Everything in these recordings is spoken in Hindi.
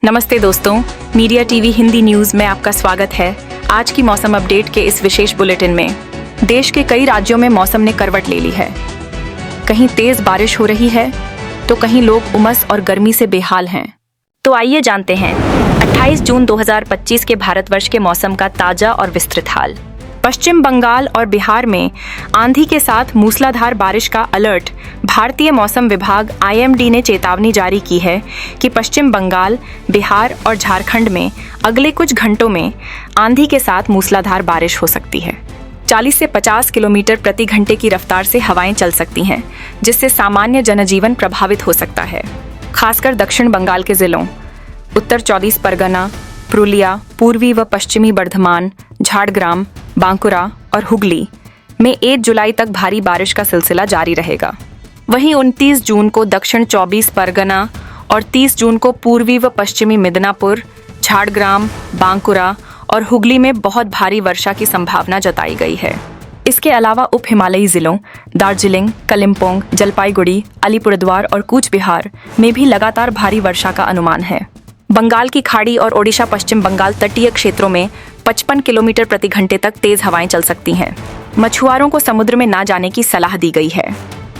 नमस्ते दोस्तों, मीडिया टीवी हिंदी न्यूज में आपका स्वागत है। आज की मौसम अपडेट के इस विशेष बुलेटिन में देश के कई राज्यों में मौसम ने करवट ले ली है। कहीं तेज बारिश हो रही है तो कहीं लोग उमस और गर्मी से बेहाल हैं। तो आइए जानते हैं 28 जून 2025 के भारतवर्ष के मौसम का ताजा और विस्तृत हाल। पश्चिम बंगाल और बिहार में आंधी के साथ मूसलाधार बारिश का अलर्ट भारतीय मौसम विभाग IMD ने चेतावनी जारी की है कि पश्चिम बंगाल, बिहार और झारखंड में अगले कुछ घंटों में आंधी के साथ मूसलाधार बारिश हो सकती है। 40 से 50 किलोमीटर प्रति घंटे की रफ्तार से हवाएं चल सकती हैं, जिससे सामान्य जनजीवन प्रभावित हो सकता है। खासकर दक्षिण बंगाल के जिलों उत्तर 24 परगना, पुरुलिया, पूर्वी व पश्चिमी बर्धमान, झारग्राम, बांकुरा और हुगली में 1 जुलाई तक भारी बारिश का सिलसिला जारी रहेगा। वहीं 29 जून को दक्षिण 24 परगना और 30 जून को पूर्वी व पश्चिमी मिदनापुर, झारग्राम, बांकुरा और हुगली में बहुत भारी वर्षा की संभावना जताई गई है। इसके अलावा उप हिमालयी जिलों दार्जिलिंग, कालिम्पोंग, जलपाईगुड़ी, अलीपुरद्वार और कूच बिहार में भी लगातार भारी वर्षा का अनुमान है। बंगाल की खाड़ी और ओडिशा पश्चिम बंगाल तटीय क्षेत्रों में 55 किलोमीटर प्रति घंटे तक तेज हवाएं चल सकती हैं। मछुआरों को समुद्र में ना जाने की सलाह दी गई है।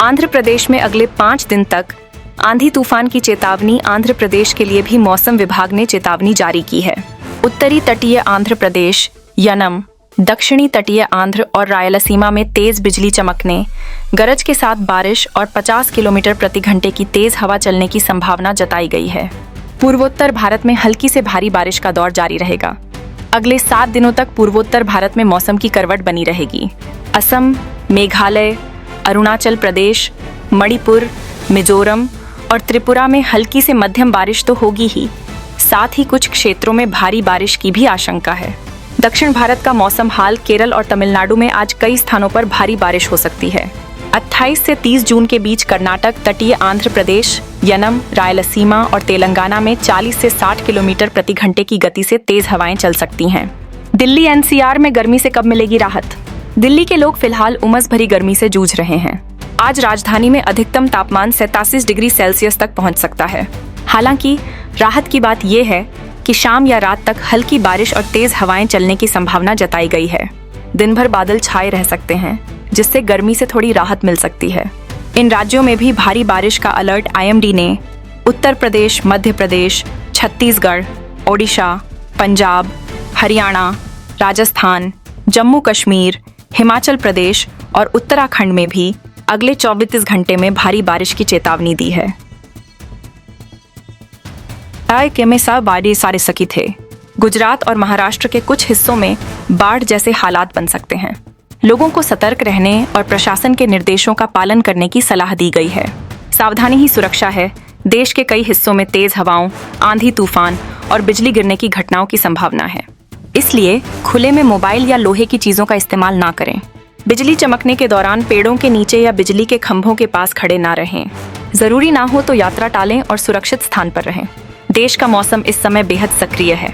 आंध्र प्रदेश में अगले 5 दिन तक आंधी तूफान की चेतावनी आंध्र प्रदेश के लिए भी मौसम विभाग ने चेतावनी जारी की है। उत्तरी तटीय आंध्र प्रदेश, यनम, दक्षिणी तटीय आंध्र और रायलसीमा में तेज बिजली चमकने, गरज के साथ बारिश और 50 किलोमीटर प्रति घंटे की तेज हवा चलने की संभावना जताई गई है। पूर्वोत्तर भारत में हल्की से भारी बारिश का दौर जारी रहेगा। अगले 7 दिनों तक पूर्वोत्तर भारत में मौसम की करवट बनी रहेगी। असम, मेघालय, अरुणाचल प्रदेश, मणिपुर, मिजोरम और त्रिपुरा में हल्की से मध्यम बारिश तो होगी ही, साथ ही कुछ क्षेत्रों में भारी बारिश की भी आशंका है। दक्षिण भारत का मौसम हाल केरल और तमिलनाडु में आज कई स्थानों पर भारी बारिश हो सकती है। 28 से 30 जून के बीच कर्नाटक, तटीय आंध्र प्रदेश, यनम, रायलसीमा और तेलंगाना में 40 से 60 किलोमीटर प्रति घंटे की गति से तेज हवाएं चल सकती हैं। दिल्ली NCR में गर्मी से कब मिलेगी राहत? दिल्ली के लोग फिलहाल उमस भरी गर्मी से जूझ रहे हैं। आज राजधानी में अधिकतम तापमान 87 डिग्री सेल्सियस तक पहुंच सकता है। हालांकि राहत की बात यह है कि शाम या रात तक हल्की बारिश और तेज हवाएं चलने की संभावना जताई गई है। दिन भर बादल छाए रह सकते हैं, जिससे गर्मी से थोड़ी राहत मिल सकती है। इन राज्यों में भी भारी बारिश का अलर्ट IMD ने उत्तर प्रदेश, मध्य प्रदेश, छत्तीसगढ़, ओडिशा, पंजाब, हरियाणा, राजस्थान, जम्मू कश्मीर, हिमाचल प्रदेश और उत्तराखंड में भी अगले 24 घंटे में भारी बारिश की चेतावनी दी है। सारे सकी थे। गुजरात और महाराष्ट्र के कुछ हिस्सों में बाढ़ जैसे हालात बन सकते हैं। लोगों को सतर्क रहने और प्रशासन के निर्देशों का पालन करने की सलाह दी गई है। सावधानी ही सुरक्षा है। देश के कई हिस्सों में तेज हवाओं, आंधी तूफान और बिजली गिरने की घटनाओं की संभावना है। इसलिए खुले में मोबाइल या लोहे की चीजों का इस्तेमाल ना करें। बिजली चमकने के दौरान पेड़ों के नीचे या बिजली के खंभों के पास खड़े ना रहें। जरूरी ना हो तो यात्रा टालें और सुरक्षित स्थान पर रहें। देश का मौसम इस समय बेहद सक्रिय है।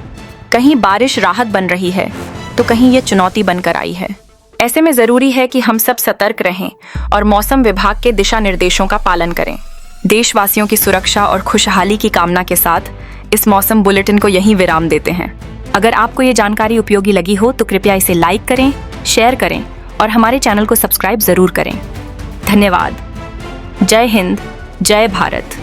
कहीं बारिश राहत बन रही है तो कहीं ये चुनौती बनकर आई है। ऐसे में जरूरी है कि हम सब सतर्क रहें और मौसम विभाग के दिशा निर्देशों का पालन करें। देशवासियों की सुरक्षा और खुशहाली की कामना के साथ इस मौसम बुलेटिन को यहीं विराम देते हैं। अगर आपको ये जानकारी उपयोगी लगी हो तो कृपया इसे लाइक करें, शेयर करें और हमारे चैनल को सब्सक्राइब जरूर करें। धन्यवाद। जय हिंद, जय भारत।